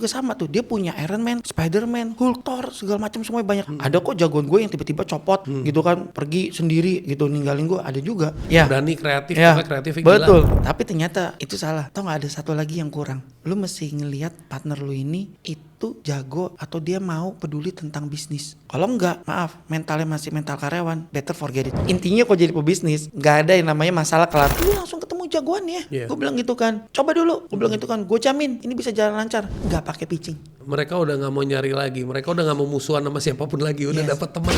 juga sama tuh, dia punya Iron Man, Spider-Man, Hulk, Thor, segala macam semuanya banyak. Ada kok jagoan gue yang tiba-tiba copot gitu kan, pergi sendiri gitu, ninggalin gue, ada juga. Ya. Berani kreatif, Ya, kreatifnya betul. gila. Tapi ternyata itu salah. Tau nggak, ada satu lagi yang kurang. Lu mesti ngelihat partner lu ini itu jago atau dia mau peduli tentang bisnis. Kalau enggak, maaf, mentalnya masih mental karyawan, better forget it. Intinya kok jadi pebisnis, nggak ada yang namanya masalah kelar. Lu langsung ketemu jagoannya. Yeah. Gue bilang gitu kan. Coba dulu. Gue bilang gitu kan. Gue jamin ini bisa jalan lancar. Nggak pakai pitching. Mereka udah nggak mau nyari lagi, mereka udah nggak mau musuhan sama siapapun lagi, udah dapat teman.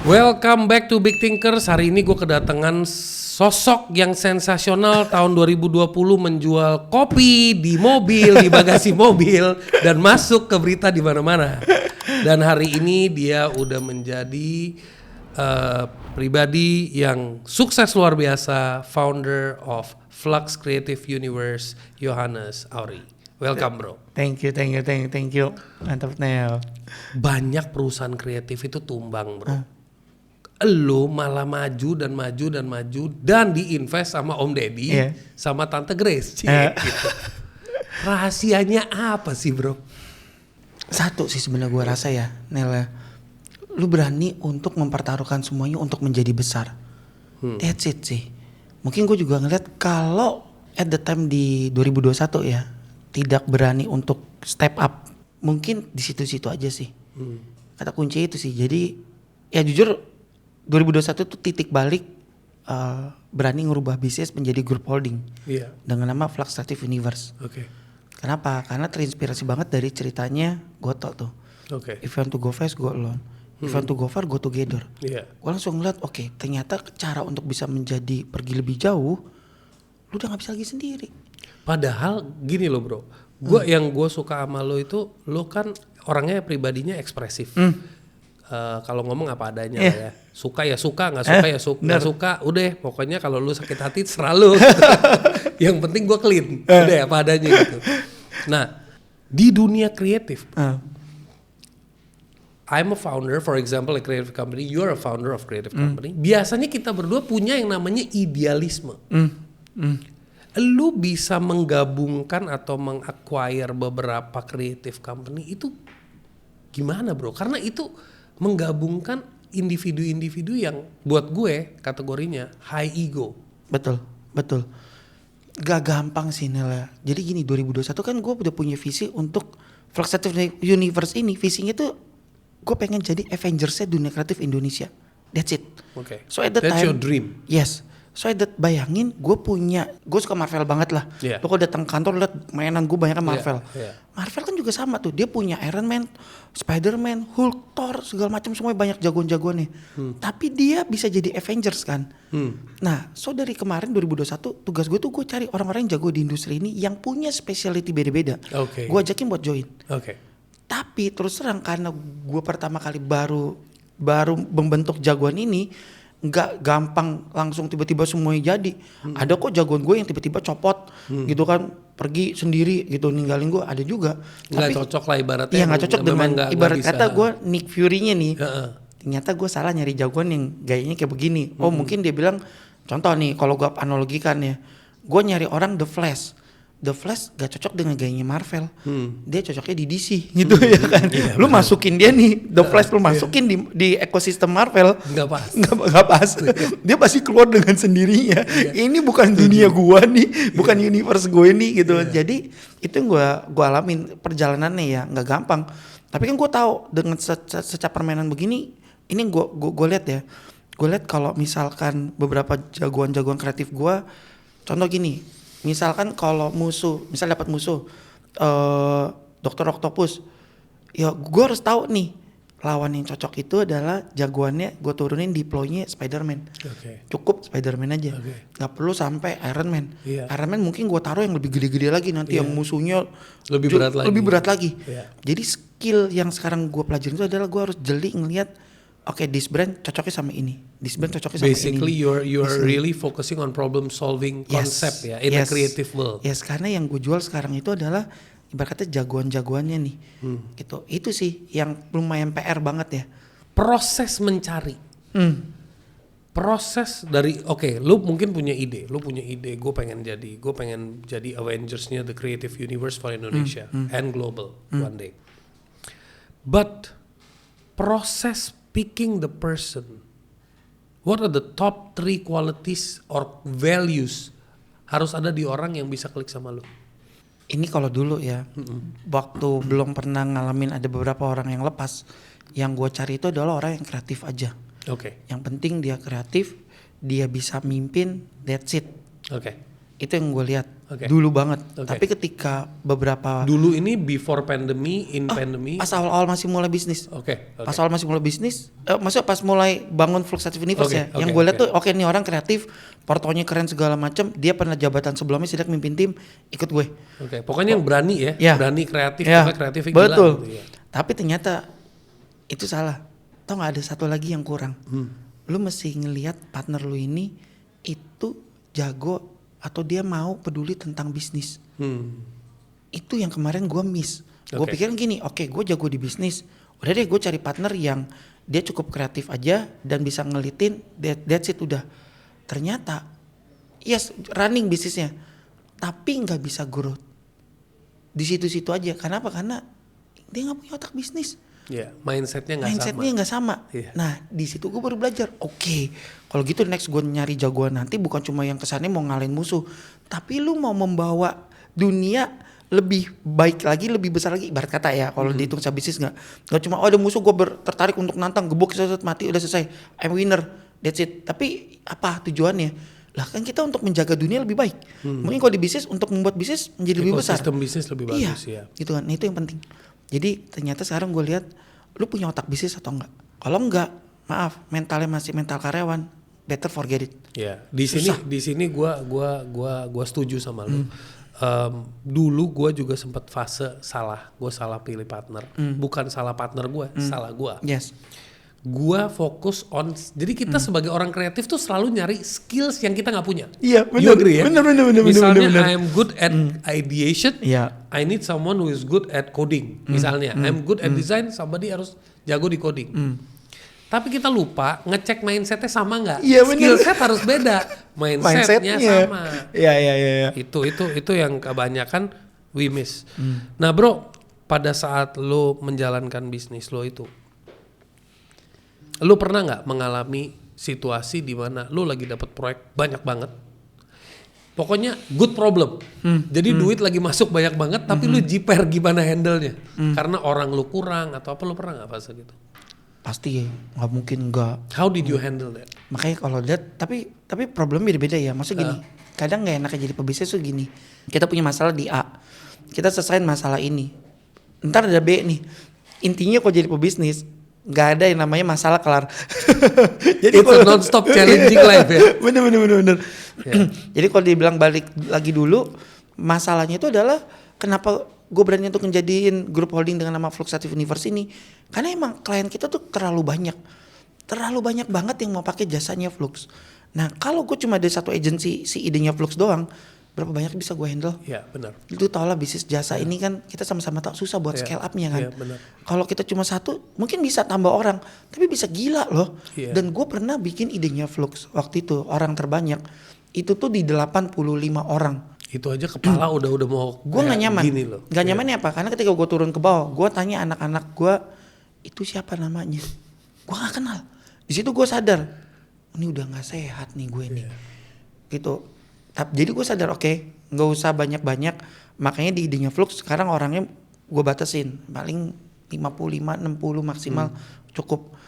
Welcome back to Big Thinkers. Hari ini gue kedatangan sosok yang sensasional tahun 2020 menjual kopi di mobil, di bagasi mobil, dan masuk ke berita di mana-mana. Dan hari ini dia udah menjadi pribadi yang sukses luar biasa, founder of Flux Creative Universe, Johannes Auri. Welcome bro. Thank you. Mantap Nel. Banyak perusahaan kreatif itu tumbang bro. Lu malah maju dan diinvest sama Om Deddy, sama Tante Grace, gitu. Rahasianya apa sih bro? Satu sih sebenarnya gue rasa ya, Nel, lu berani untuk mempertaruhkan semuanya untuk menjadi besar. That's it sih. Mungkin gue juga ngeliat kalau at the time di 2021 ya, tidak berani untuk step up, mungkin di situ-situ aja sih. Kata kunci itu sih. Jadi ya jujur 2021 itu titik balik berani ngubah bisnis menjadi grup holding dengan nama Flux Creative Universe. Kenapa? Karena terinspirasi banget dari ceritanya Goto tuh. If you want to go fast, go alone. If you want to go far, go together. Gue langsung ngeliat, ternyata cara untuk bisa menjadi pergi lebih jauh, lu udah gak bisa lagi sendiri. Padahal gini loh bro, yang gue suka sama lo itu, lo kan orangnya pribadinya ekspresif. Kalau ngomong apa adanya lah ya. Suka ya suka, nggak suka ya suka, nggak suka. Udah, pokoknya kalau lu sakit hati terserah lu. Yang penting gue clean. Udah apa adanya gitu. Nah, di dunia kreatif, I'm a founder, for example, a creative company. You're a founder of creative company. Biasanya kita berdua punya yang namanya idealisme. Lu bisa menggabungkan atau meng-acquire beberapa creative company itu gimana bro? Karena itu menggabungkan individu-individu yang buat gue kategorinya high ego. Betul. Gak gampang sih Nela. Jadi gini, 2021 kan gue udah punya visi untuk Flux Creative Universe ini. Visinya tuh gue pengen jadi Avengers-nya dunia kreatif Indonesia. That's it. So at the That's time, your dream. Yes. So bayangin gue suka Marvel banget lah. Lo kalau datang kantor liat mainan gue banyak kan Marvel. Marvel kan juga sama tuh, dia punya Iron Man, Spider-Man, Hulk, Thor, segala macam semuanya banyak jagoan-jagoannya. Tapi dia bisa jadi Avengers kan. Nah, so dari kemarin 2021 tugas gue tuh gue cari orang-orang yang jago di industri ini yang punya specialty beda-beda. Gue ajakin buat join. Tapi terus terang karena gue pertama kali baru membentuk jagoan ini, nggak gampang langsung tiba-tiba semuanya jadi. Ada kok jagoan gue yang tiba-tiba copot gitu kan, pergi sendiri gitu, ninggalin gue, ada juga. Nggak cocok lah ibaratnya. Iya nggak cocok dengan ibarat kata gue Nick Fury-nya nih. Ternyata gue salah nyari jagoan yang gayanya kayak begini. Mungkin dia bilang, contoh nih kalau gue analogikan ya, gue nyari orang The Flash gak cocok dengan gayanya Marvel. Dia cocoknya di DC gitu ya kan. Lu masukin dia nih The Flash, lu masukin di ekosistem Marvel, Gak pas. Dia pasti keluar dengan sendirinya. Ini bukan dunia gua nih, bukan universe gue nih gitu. Jadi itu yang gua alamin perjalanannya ya, nggak gampang. Tapi kan gua tahu dengan secap permainan begini, ini gua lihat ya. Gua lihat kalau misalkan beberapa jagoan-jagoan kreatif gua, contoh gini. Misalkan kalau misal dapat musuh Dr. Octopus, ya gue harus tahu nih lawan yang cocok itu adalah jagoannya, gue turunin deploy-nya Spider-Man. Cukup Spider-Man aja, nggak perlu sampai Iron Man. Iron Man mungkin gue taruh yang lebih gede-gede lagi nanti, yang musuhnya lebih berat lagi. Jadi skill yang sekarang gue pelajarin itu adalah gue harus jeli ngelihat, this brand cocoknya sama ini. This brand cocoknya sama ini. Basically you're really focusing on problem solving concept ya in a creative world. Yes, karena yang gue jual sekarang itu adalah ibarat kata jagoan-jagoannya nih. Gitu. Itu sih yang lumayan PR banget ya. Proses mencari. Proses dari lu mungkin punya ide, gue pengen jadi Avengers-nya the creative universe for Indonesia and global one day. But proses picking the person, what are the top 3 qualities or values harus ada di orang yang bisa klik sama lu? Ini kalau dulu ya, waktu belum pernah ngalamin ada beberapa orang yang lepas, yang gue cari itu adalah orang yang kreatif aja. Yang penting dia kreatif, dia bisa mimpin, that's it. Itu yang gue lihat dulu banget. Tapi ketika beberapa dulu ini before pandemi, in pandemi, pas awal-awal masih mulai bisnis. Pas awal masih mulai bisnis, maksudnya pas mulai bangun Fluxative Universe yang gue lihat tuh nih orang kreatif, portonya keren segala macam, dia pernah jabatan sebelumnya sidak mimpin tim, ikut gue. Pokoknya yang berani berani kreatif, kreatifnya gila. Betul. Gitu ya. Tapi ternyata itu salah. Tau gak ada satu lagi yang kurang. Lu mesti ngelihat partner lu ini itu jago atau dia mau peduli tentang bisnis. Itu yang kemarin gue miss. Gue pikirin gini, gue jago di bisnis. Udah deh gue cari partner yang dia cukup kreatif aja dan bisa ngelitin, that's it udah. Ternyata yes running bisnisnya, tapi gak bisa growth. Di situ-situ aja. Kenapa? Karena dia gak punya otak bisnis. Mindsetnya nggak sama. Nah di situ gue baru belajar. Kalau gitu next gue nyari jagoan nanti bukan cuma yang kesannya mau ngalahin musuh, tapi lu mau membawa dunia lebih baik lagi, lebih besar lagi. Ibarat kata ya, kalau dihitung secara bisnis nggak cuma ada musuh gue tertarik untuk nantang, gebuk mati udah selesai, I'm winner, that's it. Tapi apa tujuannya? Lah kan kita untuk menjaga dunia lebih baik. Mungkin kalau di bisnis untuk membuat bisnis menjadi lebih besar. Ekosistem bisnis lebih bagus gitu kan. Nah, itu yang penting. Jadi ternyata sekarang gue lihat lu punya otak bisnis atau enggak. Kalau enggak, maaf, mentalnya masih mental karyawan, better forget it. Di sini gua setuju sama lu. Dulu gue juga sempat fase gue salah pilih partner. Bukan salah partner gue, salah gue. Gue fokus on, jadi kita sebagai orang kreatif tuh selalu nyari skills yang kita nggak punya. Iya, benar. You agree ya? Benar. Misalnya I'm good at ideation, I need someone who is good at coding. Misalnya I'm good at design, somebody harus jago di coding. Tapi kita lupa ngecek mindsetnya sama nggak? Skill set harus beda, mindsetnya sama. Iya. Itu yang kebanyakan we miss. Nah bro, pada saat lo menjalankan bisnis lo itu, lu pernah nggak mengalami situasi di mana lu lagi dapat proyek banyak banget, pokoknya good problem, jadi duit lagi masuk banyak banget, tapi lu jiper gimana handle-nya, karena orang lu kurang atau apa, lu pernah nggak fase gitu? Pasti nggak mungkin nggak. How did you handle that? Makanya kalau lihat, tapi problemnya beda-beda ya, maksudnya gini, kadang nggak enaknya jadi pebisnis tuh gini, kita punya masalah di A, kita selesaiin masalah ini, ntar ada B nih, intinya kalau jadi pebisnis nggak ada yang namanya masalah kelar. Jadi it's a non-stop challenging life ya. Bener. Jadi kalau dibilang balik lagi dulu, masalahnya itu adalah kenapa gue berani untuk menjadiin grup holding dengan nama Fluxative Universe ini, karena emang klien kita tuh terlalu banyak banget yang mau pakai jasanya Flux. Nah kalau gue cuma ada satu agensi si idenya Flux doang, berapa banyak bisa gue handle? Iya benar. Itu tau lah bisnis jasa ini kan kita sama-sama tahu susah buat scale up-nya kan. Kalau kita cuma satu mungkin bisa tambah orang, tapi bisa gila loh. Dan gue pernah bikin idenya Flux waktu itu, orang terbanyak itu tuh di 85 orang. Itu aja kepala udah mau. Gue nggak nyaman. Nggak nyamannya apa? Karena ketika gue turun ke bawah, gue tanya anak-anak gue itu siapa namanya. Gue nggak kenal. Di situ gue sadar, ini udah nggak sehat nih gue nih. Gitu. Jadi gue sadar nggak usah banyak-banyak. Makanya di idenya Flux sekarang orangnya gue batasin paling 55-60 maksimal cukup.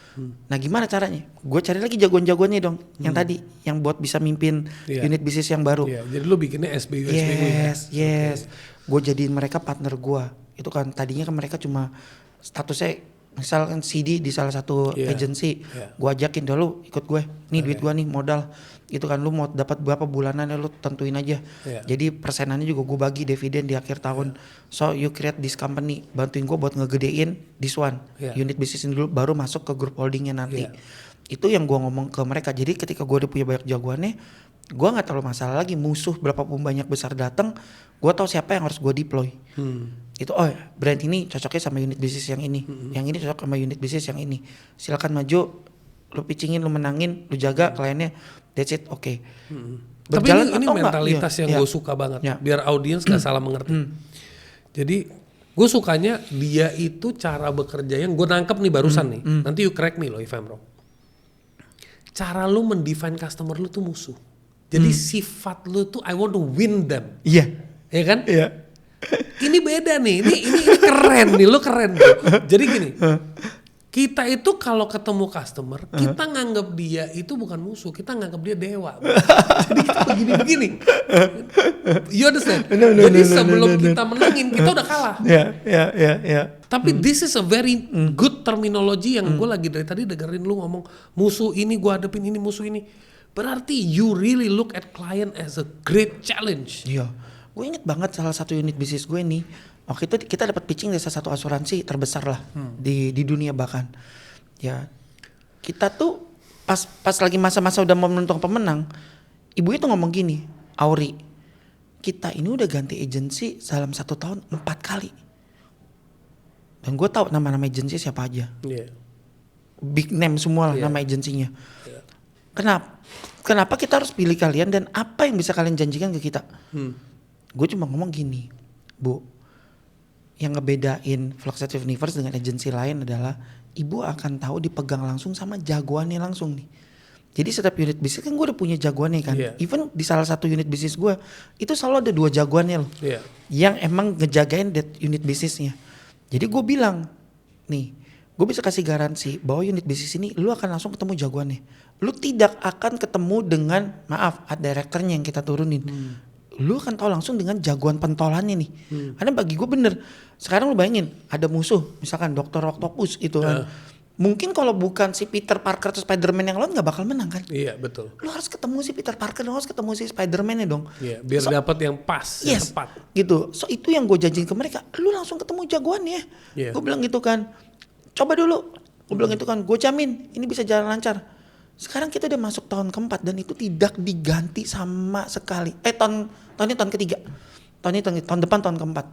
Nah gimana caranya? Gue cari lagi jagoan-jagoannya dong. Yang tadi yang buat bisa mimpin unit bisnis yang baru. Jadi lu bikinnya SBU. Yes. Gue jadiin mereka partner gue. Itu kan tadinya kan mereka cuma statusnya misalkan CD di salah satu agency. Gue ajakin dulu ikut gue. Nih duit gue nih modal. Itu kan lu mau dapat berapa bulanan lu tentuin aja. Jadi persenannya juga gue bagi dividen di akhir tahun. So you create this company, bantuin gue buat ngegedein this one. Unit bisnis ini dulu baru masuk ke grup holdingnya nanti. Itu yang gue ngomong ke mereka. Jadi ketika gue udah punya banyak jagoannya, gue nggak terlalu masalah lagi musuh berapapun banyak besar datang, gue tahu siapa yang harus gue deploy. Itu brand ini cocoknya sama unit bisnis yang ini, yang ini cocok sama unit bisnis yang ini. Silakan maju, lu pitchingin, lu menangin, lu jaga kliennya, that's it, oke. Tapi ini mentalitas yang gue suka banget, biar audiens gak salah mengerti. Jadi gue sukanya dia itu cara bekerja yang gue nangkep nih barusan nih. Nanti you correct me loh if I'm wrong. Cara lu mendefine customer lu tuh musuh. Jadi sifat lu tuh I want to win them. Iya. Ya kan? Iya. Ini beda nih. Ini keren nih, lu keren bro. Jadi gini. Kita itu kalau ketemu customer, kita nganggap dia itu bukan musuh, kita nganggap dia dewa. Jadi kita begini-begini. You understand? Jadi sebelum kita menangin, kita udah kalah. Iya. Tapi this is a very good terminology yang gue lagi dari tadi dengerin lu ngomong musuh ini gue hadapin ini musuh ini. Berarti you really look at client as a great challenge. Iya. Gue inget banget salah satu unit bisnis gue nih. Waktu itu kita dapat pitching dari salah satu asuransi terbesar lah di dunia bahkan. Ya, kita tuh pas lagi masa-masa udah mau menentukan pemenang, ibu itu ngomong gini, Auri, kita ini udah ganti agensi dalam 1 tahun 4 kali. Dan gue tahu nama-nama agensi siapa aja. Big name semua lah nama agensinya. Kenapa kita harus pilih kalian dan apa yang bisa kalian janjikan ke kita? Gue cuma ngomong gini, Bu, yang ngebedain Fluxative Universe dengan agensi lain adalah ibu akan tahu dipegang langsung sama jagoannya langsung nih. Jadi setiap unit bisnis kan gue udah punya jagoannya kan. Even di salah satu unit bisnis gue itu selalu ada 2 jagoannya loh. Yang emang ngejagain that unit bisnisnya. Jadi gue bilang, nih, gue bisa kasih garansi bahwa unit bisnis ini lu akan langsung ketemu jagoannya. Lu tidak akan ketemu dengan art directornya yang kita turunin. Lu akan tahu langsung dengan jagoan pentolannya nih. Karena bagi gue bener. Sekarang lu bayangin ada musuh, misalkan Dr. Octopus gitu kan. Mungkin kalau bukan si Peter Parker atau Spider-Man yang lawan gak bakal menang kan. Iya betul. Lu harus ketemu si Peter Parker, lu harus ketemu si Spider-Man-nya dong. Iya, biar dapat yang pas, yang tepat. Gitu. So itu yang gue janjiin ke mereka. Lu langsung ketemu jagoannya. Gue bilang gitu kan. Coba dulu. Gue bilang gitu kan. Gue jamin ini bisa jalan lancar. Sekarang kita udah masuk tahun keempat dan itu tidak diganti sama sekali. Tahun ini tahun ketiga. Tahun depan tahun keempat.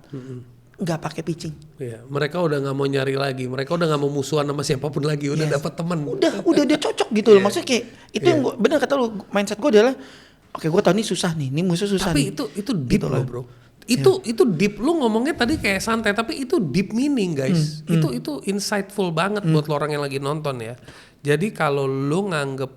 Nggak pakai pitching. Iya, mereka udah nggak mau nyari lagi. Mereka udah nggak mau musuhan sama siapapun lagi. Udah dapat teman. Udah dia cocok gitu loh. Maksudnya kayak itu yang gua, bener kata lu, mindset gue adalah oke, gue tahu ini susah nih. Ini musuh susah. Tapi nih. itu deep gitu loh bro. Itu deep. Lu ngomongnya tadi kayak santai, tapi itu deep meaning guys. Itu insightful banget buat lo orang yang lagi nonton ya. Jadi kalau lu nganggep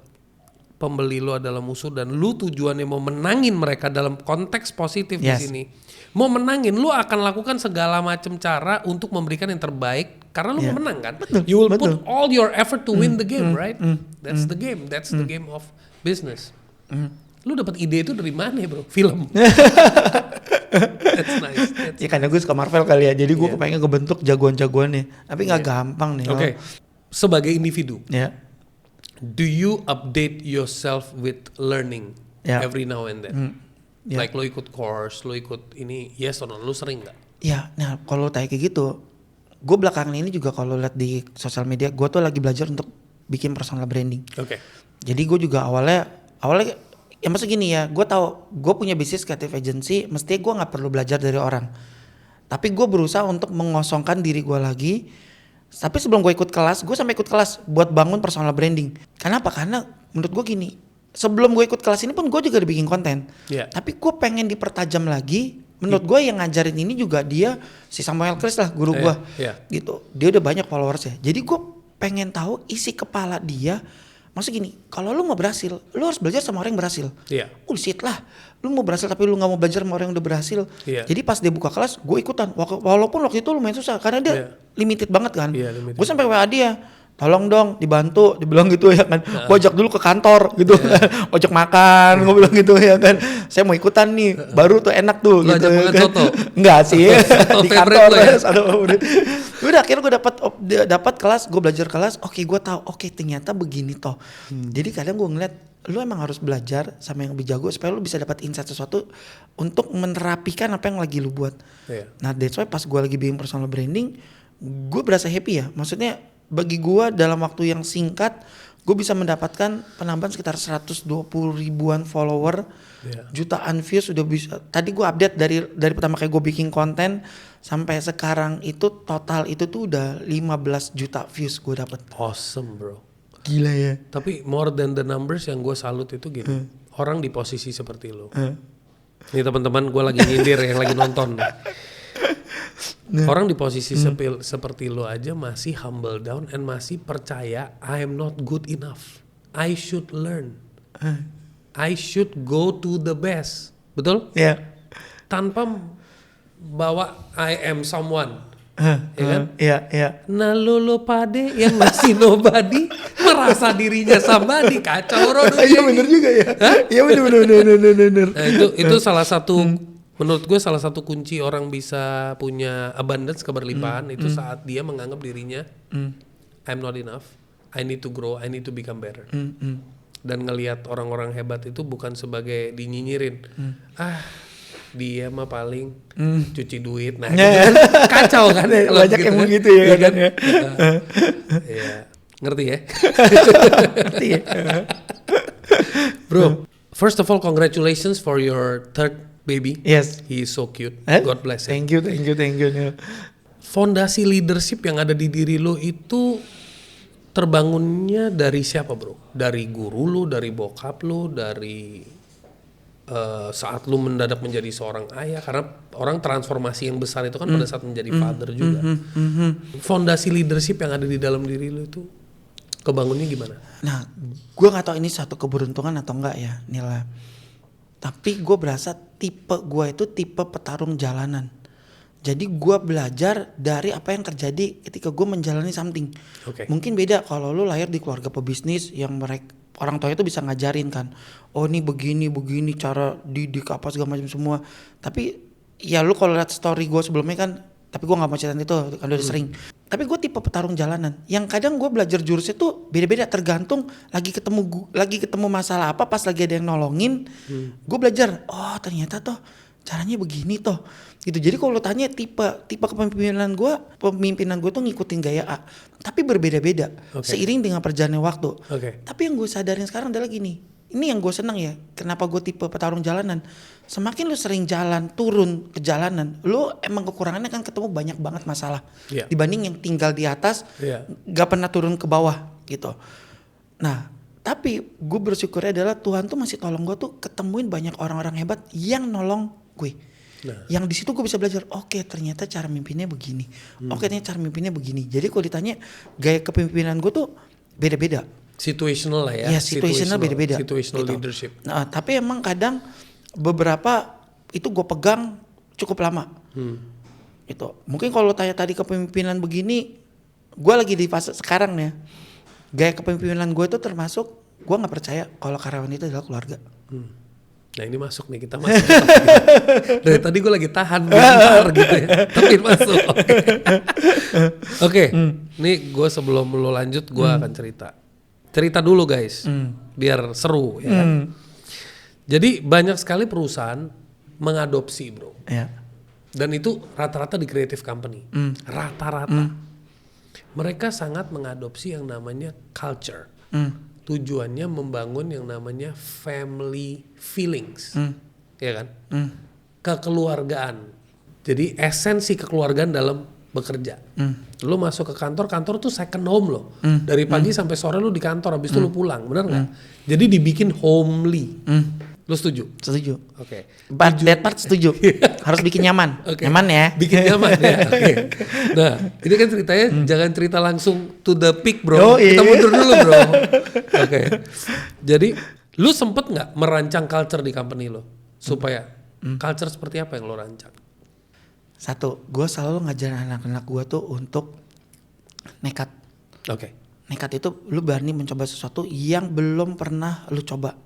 pembeli lu adalah musuh dan lu tujuannya mau menangin mereka dalam konteks positif di sini, mau menangin, lu akan lakukan segala macam cara untuk memberikan yang terbaik karena lu mau menang kan. You will put all your effort to win the game, right? That's the game. That's the game of business. Lu dapat ide itu dari mana bro? Film. That's nice. Ya karena gue suka Marvel kali ya, jadi gue kepengen kebentuk jagoan-jagoannya. Tapi nggak gampang nih. Oke. Sebagai individu, do you update yourself with learning every now and then? Like lo ikut course, lo ikut ini, yes or no? Lo sering nggak? Ya, nah kalau kayak gitu, gue belakangan ini juga kalau lihat di sosial media, gue tuh lagi belajar untuk bikin personal branding. Jadi gue juga awalnya ya maksud gini ya, gue tahu gue punya bisnis creative agency, mestinya gue nggak perlu belajar dari orang. Tapi gue berusaha untuk mengosongkan diri gue lagi. Tapi sebelum gue ikut kelas, gue sampai ikut kelas buat bangun personal branding. Kenapa? Karena menurut gue gini, sebelum gue ikut kelas ini pun gue juga udah bikin konten. Tapi gue pengen dipertajam lagi. Menurut gue yang ngajarin ini juga dia, si Samuel Chris lah guru gue. Gitu. Dia udah banyak followers ya. Jadi gue pengen tahu isi kepala dia. Maksud gini, kalau lu mau berhasil, lu harus belajar sama orang yang berhasil. Bullshit lah. Lu mau berhasil tapi lu gak mau belajar sama orang yang udah berhasil. Jadi pas dia buka kelas, gue ikutan. Walaupun waktu itu lumayan susah, karena dia limited banget kan. Gue sampai WA dia, tolong dong dibantu, dibilang gitu ya kan. Gue ajak dulu ke kantor gitu, ojek makan, gue bilang gitu ya kan. Saya mau ikutan nih, baru tuh enak tuh. Lu gitu ajak makan kan. soto? Enggak sih, di kantor. Ya? Udah akhirnya gue dapat kelas, gue belajar kelas. Oke, gue tahu. Oke, ternyata begini toh. Jadi kadang gue ngeliat, lu emang harus belajar sama yang lebih jago supaya lu bisa dapat insight sesuatu untuk menerapikan apa yang lagi lu buat. Nah, that's why pas gue lagi bikin personal branding, gue berasa happy ya. Maksudnya bagi gue dalam waktu yang singkat, gue bisa mendapatkan penambahan sekitar 120 ribuan follower, jutaan views udah bisa. Tadi gue update dari pertama kayak gue bikin konten sampai sekarang itu total itu tuh udah 15 juta views gue dapet. Awesome bro. Gila ya. Tapi more than the numbers yang gue salut itu gini, orang di posisi seperti lo. Ini teman-teman gue lagi nyindir yang lagi nonton. Orang di posisi seperti lo aja masih humble down and masih percaya I am not good enough. I should learn. I should go to the best. Betul? Iya. Tanpa bawa I am someone. Ya kan? Iya. Nah lo pade yang masih nobody merasa dirinya somebody, kacau Rodo. Iya bener juga ya. Iya bener. Nah itu salah satu menurut gue salah satu kunci orang bisa punya abundance, keberlimpahan itu saat dia menganggap dirinya I'm not enough, I need to grow, I need to become better. Dan ngelihat orang-orang hebat itu bukan sebagai dinyinyirin. Dia mah paling cuci duit, nah gitu kan. Kacau kan banyak gitu yang kan? begitu ya kan ya. Iya, ngerti ya. Ngerti ya. Bro, first of all congratulations for your third baby. Yes. He is so cute. God bless him. Thank you. Fondasi leadership yang ada di diri lo itu terbangunnya dari siapa bro? Dari guru lo, dari bokap lo, dari saat lu mendadak menjadi seorang ayah, karena orang transformasi yang besar itu kan pada saat menjadi father juga. Fondasi leadership yang ada di dalam diri lu itu kebangunnya gimana? Nah, gue nggak tahu ini satu keberuntungan atau enggak ya, Nila. Tapi gue berasa tipe gue itu tipe petarung jalanan. Jadi gue belajar dari apa yang terjadi ketika gue menjalani something. Mungkin beda kalau lu lahir di keluarga pebisnis yang mereka orang tua itu bisa ngajarin kan, oh ini begini cara didik apa segala macam semua. Tapi ya lu kalau lihat story gue sebelumnya kan, tapi gue nggak mau cerita itu kan udah sering. Tapi gue tipe petarung jalanan yang kadang gue belajar jurusnya tuh beda-beda tergantung lagi ketemu masalah apa, pas lagi ada yang nolongin, gue belajar. Oh ternyata toh caranya begini toh gitu. Jadi kalau lo tanya tipe kepemimpinan gue tuh ngikutin gaya A, tapi berbeda-beda seiring dengan perjalanan waktu. Tapi yang gue sadarin sekarang adalah gini, ini yang gue senang ya, kenapa gue tipe petarung jalanan. Semakin lo sering turun ke jalanan, lo emang kekurangannya kan ketemu banyak banget masalah dibanding yang tinggal di atas gak pernah turun ke bawah gitu. Nah tapi gue bersyukurnya adalah Tuhan tuh masih tolong gue tuh ketemuin banyak orang-orang hebat yang nolong gue. Yang di situ gue bisa belajar, oke, ternyata cara mimpinnya begini. Ternyata cara mimpinnya begini. Jadi kalau ditanya gaya kepemimpinan gue tuh beda-beda. Situational lah ya. Iya, situational beda-beda. Situational gitu. Leadership. Nah, tapi emang kadang beberapa itu gue pegang cukup lama. Itu. Mungkin kalau tanya tadi kepemimpinan begini, gue lagi di fase sekarang ya. Gaya kepemimpinan gue itu termasuk gue nggak percaya kalau karyawan itu adalah keluarga. Nah ini masuk nih, kita masuk. Dari tadi gue lagi tahan bentar gitu ya, tapi masuk. Oke. Nih gue sebelum lo lanjut gue akan cerita dulu guys, biar seru ya. Jadi banyak sekali perusahaan mengadopsi bro, dan itu rata-rata di creative company, rata-rata. Mereka sangat mengadopsi yang namanya culture. Tujuannya membangun yang namanya family feelings, ya kan? Kekeluargaan. Jadi esensi kekeluargaan dalam bekerja. Lo masuk ke kantor tuh second home lo. Dari pagi sampai sore lo di kantor, habis itu lo pulang, benar nggak? Jadi dibikin homely. Lo setuju? Setuju. Oke. That part setuju. Harus bikin nyaman. Nyaman ya. Bikin nyaman ya. Nah, ini kan ceritanya jangan cerita langsung to the peak bro. Kita mundur dulu bro. Jadi, lu sempet nggak merancang culture di company lo supaya culture seperti apa yang lo rancang? Satu, gue selalu ngajarin anak-anak gue tuh untuk nekat. Nekat itu lu berani mencoba sesuatu yang belum pernah lu coba.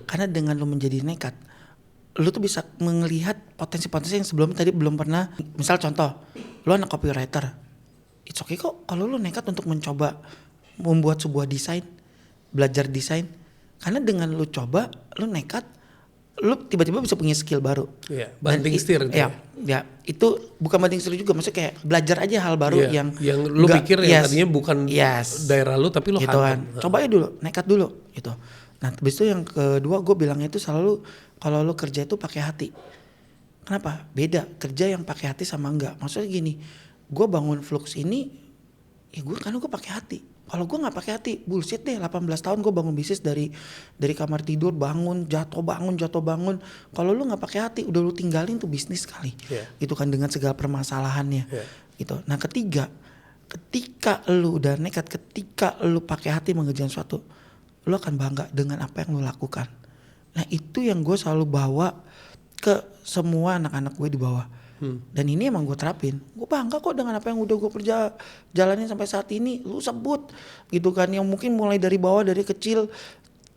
Karena dengan lu menjadi nekat, lu tuh bisa melihat potensi-potensi yang sebelumnya tadi belum pernah. Misal contoh, lu anak copywriter, it's okay kok kalau lu nekat untuk mencoba membuat sebuah desain, belajar desain. Karena dengan lu coba, lu nekat, lu tiba-tiba bisa punya skill baru. Iya, banting setir gitu. Ya, itu bukan banting setir juga, maksudnya kayak belajar aja hal baru yang lu pikir yang tadinya bukan daerah lu tapi lu gitu kan. Coba aja dulu, nekat dulu gitu. Nah, habis itu yang kedua gue bilangnya itu selalu kalau lu kerja itu pakai hati. Kenapa? Beda kerja yang pakai hati sama enggak. Maksudnya gini, gue bangun Flux ini, ya gue pakai hati. Kalau gue nggak pakai hati, bullshit deh. 18 tahun gue bangun bisnis dari kamar tidur, bangun, jatuh bangun. Kalau lu nggak pakai hati, udah lu tinggalin tuh bisnis kali. Gitu kan, dengan segala permasalahannya. Gitu. Nah, ketika lu udah nekat, ketika lu pakai hati mengerjakan sesuatu, lu akan bangga dengan apa yang lu lakukan. Nah, itu yang gue selalu bawa ke semua anak-anak gue di bawah. Dan ini emang gue terapin. Gue bangga kok dengan apa yang udah gue jalanin sampai saat ini. Lu sebut gitu kan, yang mungkin mulai dari bawah, dari kecil,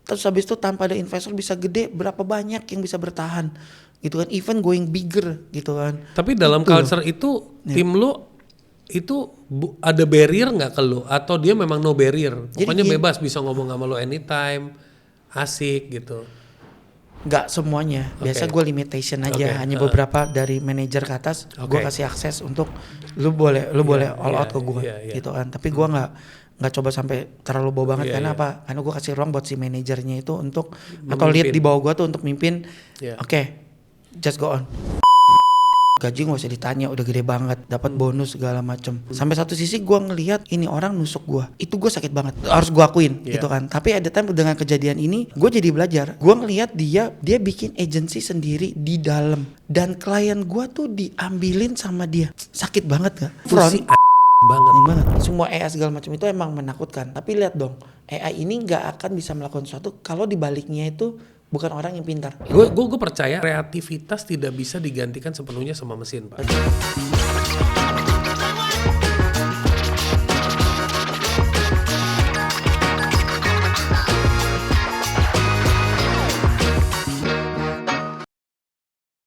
terus habis itu tanpa ada investor bisa gede, berapa banyak yang bisa bertahan gitu kan, even going bigger gitu kan. Tapi dalam culture itu tim lu itu ada barrier nggak ke lu, atau dia memang no barrier, pokoknya bebas bisa ngomong sama lu anytime, asik gitu? Nggak semuanya, biasa gue limitation aja, hanya beberapa dari manajer ke atas gue kasih akses untuk lu boleh all out ke gue gitu kan. Tapi gue nggak coba sampai terlalu bawah banget, karena apa? Karena gue kasih ruang buat si manajernya itu untuk atau lead di bawah gue tuh untuk mimpin. Oke, just go on. Gaji gak usah ditanya, udah gede banget, dapat bonus segala macem. Sampai satu sisi gue ngelihat ini orang nusuk gue, itu gue sakit banget, harus gue akuin gitu kan. Tapi ada time dengan kejadian ini, gue jadi belajar. Gue ngelihat dia bikin agency sendiri di dalam, dan klien gue tuh diambilin sama dia. Sakit banget gak? Front banget. Semua AI segala macam itu emang menakutkan. Tapi lihat dong, AI ini nggak akan bisa melakukan sesuatu kalau dibaliknya itu bukan orang yang pintar. Gue percaya kreativitas tidak bisa digantikan sepenuhnya sama mesin, Pak.